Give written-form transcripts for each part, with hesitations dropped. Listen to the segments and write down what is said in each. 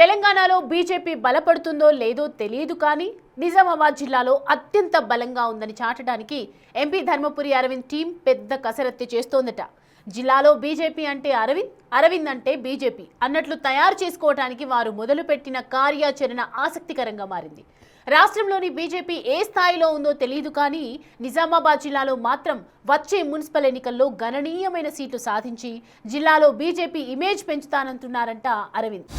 తెలంగాణలో బీజేపీ బలపడుతుందో లేదో తెలియదు కానీ నిజామాబాద్ జిల్లాలో అత్యంత బలంగా ఉందని చాటడానికి ఎంపీ ధర్మపురి అరవింద్ టీం పెద్ద కసరత్తు చేస్తోందట. జిల్లాలో బీజేపీ అంటే అరవింద్, అరవింద్ అంటే బీజేపీ అన్నట్లు తయారు చేసుకోవడానికి వారు మొదలుపెట్టిన కార్యాచరణ ఆసక్తికరంగా మారింది. రాష్ట్రంలోని బీజేపీ ఏ స్థాయిలో ఉందో తెలియదు కానీ నిజామాబాద్ జిల్లాలో మాత్రం వచ్చే మున్సిపల్ ఎన్నికల్లో గణనీయమైన సీట్లు సాధించి జిల్లాలో బీజేపీ ఇమేజ్ పెంచుతానంటున్నారంట అరవింద్.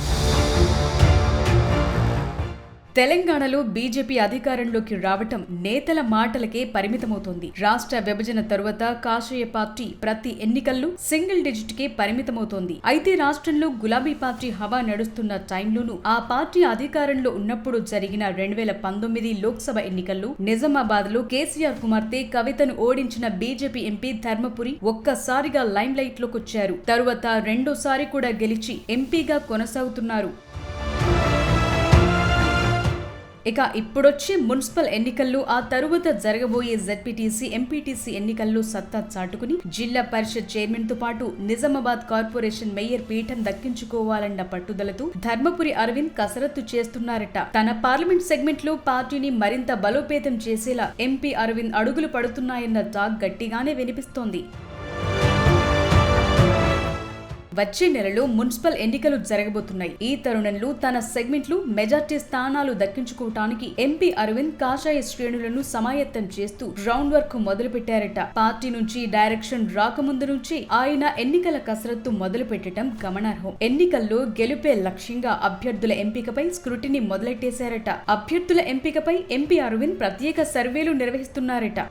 తెలంగాణలో బీజేపీ అధికారంలోకి రావటం నేతల మాటలకే పరిమితమవుతోంది. రాష్ట్ర విభజన తరువాత కాషాయ పార్టీ ప్రతి ఎన్నికల్లో సింగిల్ డిజిట్ కే పరిమితమవుతోంది. అయితే రాష్ట్రంలో గులాబీ పార్టీ హవా నడుస్తున్న టైంలోనూ ఆ పార్టీ అధికారంలో ఉన్నప్పుడు జరిగిన 2019 లోక్సభ ఎన్నికల్లో నిజామాబాద్ లో కేసీఆర్ కుమార్తె కవితను ఓడించిన బీజేపీ ఎంపీ ధర్మపురి ఒక్కసారిగా లైమ్ లైట్ లోకొచ్చారు. తరువాత రెండోసారి కూడా గెలిచి ఎంపీగా కొనసాగుతున్నారు. ఇక ఇప్పుడొచ్చే మున్సిపల్ ఎన్నికల్లో ఆ తరువాత జరగబోయే జెడ్పీటీసీ, ఎంపీటీసీ ఎన్నికల్లో సత్తా చాటుకుని జిల్లా పరిషత్ చైర్మన్ తో పాటు నిజామాబాద్ కార్పొరేషన్ మేయర్ పీఠం దక్కించుకోవాలన్న పట్టుదలతో ధర్మపురి అరవింద్ కసరత్తు చేస్తున్నారట. తన పార్లమెంట్ సెగ్మెంట్ లో పార్టీని మరింత బలోపేతం చేసేలా ఎంపీ అరవింద్ అడుగులు పడుతున్నాయన్న టాక్ గట్టిగానే వినిపిస్తోంది. వచ్చే నెలలో మున్సిపల్ ఎన్నికలు జరగబోతున్నాయి. ఈ తరుణంలో తన సెగ్మెంట్లు మెజార్టీ స్థానాలు దక్కించుకోవటానికి ఎంపీ అరవింద్ కాషాయ శ్రేణులను సమాయత్తం చేస్తూ గ్రౌండ్ వర్క్ మొదలు పెట్టారట. పార్టీ నుంచి డైరెక్షన్ రాకముందు నుంచి ఆయన ఎన్నికల కసరత్తు మొదలు పెట్టడం గమనార్హం. ఎన్నికల్లో గెలుపే లక్ష్యంగా అభ్యర్థుల ఎంపికపై స్క్రూటినీ మొదలెట్టేశారట. అభ్యర్థుల ఎంపికపై ఎంపీ అరవింద్ ప్రత్యేక సర్వేలు నిర్వహిస్తున్నారట.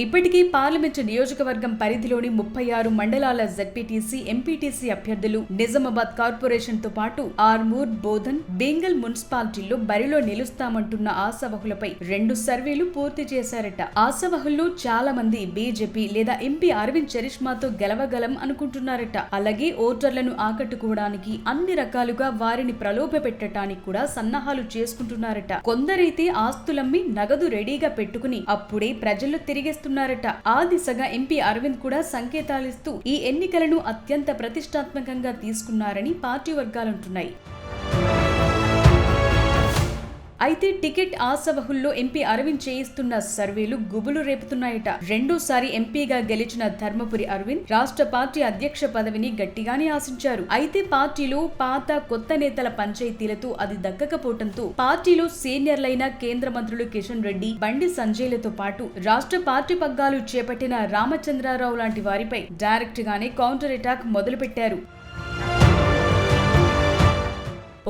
ఇప్పటికీ పార్లమెంటు నియోజకవర్గం పరిధిలోని 36 మండలాల జెడ్పీటీసీ, ఎంపీటీసీ అభ్యర్థులు నిజామాబాద్ కార్పొరేషన్ తో పాటు ఆర్మూర్, బోధన్, బెంగల్ మున్సిపాలిటీల్లో బరిలో నిలుస్తామంటున్న ఆశావహులపై 2 సర్వేలు పూర్తి చేశారట. ఆశావహుల్లో చాలా మంది బీజేపీ లేదా ఎంపీ అరవింద్ చరిష్మాతో గెలవగలం అనుకుంటున్నారట. అలాగే ఓటర్లను ఆకట్టుకోవడానికి అన్ని రకాలుగా వారిని ప్రలోభపెట్టడానికి కూడా సన్నాహాలు చేసుకుంటున్నారట. కొందరైతే ఆస్తులమ్మి నగదు రెడీగా పెట్టుకుని అప్పుడే ప్రజల్లో తిరిగేస్తున్నారు. ఆ దిశగా ఎంపీ అరవింద్ కూడా సంకేతాలిస్తూ ఈ ఎన్నికలను అత్యంత ప్రతిష్టాత్మకంగా తీసుకున్నారని పార్టీ వర్గాలంటున్నాయి. అయితే టికెట్ ఆశావహుల్లో ఎంపీ అరవింద్ చేయిస్తున్న సర్వేలు గుబులు రేపుతున్నాయట. రెండోసారి ఎంపీగా గెలిచిన ధర్మపురి అరవింద్ రాష్ట్ర పార్టీ అధ్యక్ష పదవిని గట్టిగానే ఆశించారు. అయితే పార్టీలో పాత కొత్త నేతల పంచాయతీలతో అది దక్కకపోవడంతో పార్టీలో సీనియర్లైన కేంద్ర మంత్రులు కిషన్ రెడ్డి, బండి సంజయ్లతో పాటు రాష్ట్ర పార్టీ పగ్గాలు చేపట్టిన రామచంద్రరావు లాంటి వారిపై డైరెక్ట్ గానే కౌంటర్ అటాక్ మొదలుపెట్టారు.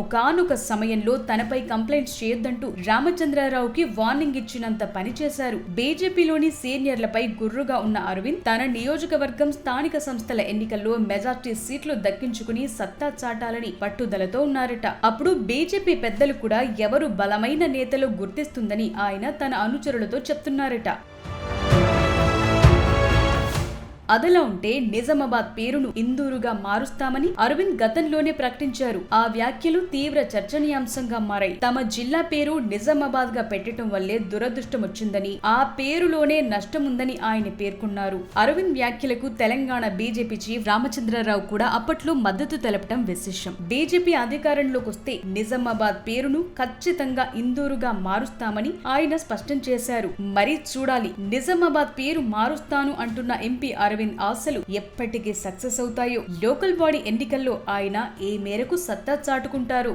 ఒకానొక సమయంలో తనపై కంప్లైంట్స్ చేయొద్దంటూ రామచంద్రరావుకి వార్నింగ్ ఇచ్చినంత పనిచేశారు. బీజేపీలోని సీనియర్లపై గుర్రుగా ఉన్న అరవింద్ తన నియోజకవర్గం స్థానిక సంస్థల ఎన్నికల్లో మెజార్టీ సీట్లు దక్కించుకుని సత్తా చాటాలని పట్టుదలతో ఉన్నారట. అప్పుడు బీజేపీ పెద్దలు కూడా ఎవరు బలమైన నేతలు గుర్తిస్తుందని ఆయన తన అనుచరులతో చెప్తున్నారట. అదలా ఉంటే నిజామాబాద్ పేరును ఇందూరుగా మారుస్తామని అరవింద్ గతంలోనే ప్రకటించారు. ఆ వ్యాఖ్యలు తీవ్ర చర్చనీయాంశంగా మారాయి. తమ జిల్లా పేరు నిజామాబాద్ గా పెట్టడం వల్లే దురదృష్టం వచ్చిందని, ఆ పేరులోనే నష్టముందని ఆయన పేర్కొన్నారు. అరవింద్ వ్యాఖ్యలకు తెలంగాణ బీజేపీ చీఫ్ రామచంద్రరావు కూడా అప్పట్లో మద్దతు తెలపడం విశేషం. బీజేపీ అధికారంలోకి వస్తే నిజామాబాద్ పేరును ఖచ్చితంగా ఇందూరుగా మారుస్తామని ఆయన స్పష్టం చేశారు. మరి చూడాలి, నిజామాబాద్ పేరు మారుస్తాను అంటున్న ఎంపీ అరవింద్ ఆశలు ఎప్పటికీ సక్సెస్ అవుతాయో, లోకల్ బాడీ ఎన్నికల్లో ఆయన ఏ మేరకు సత్తా చాటుకుంటారు.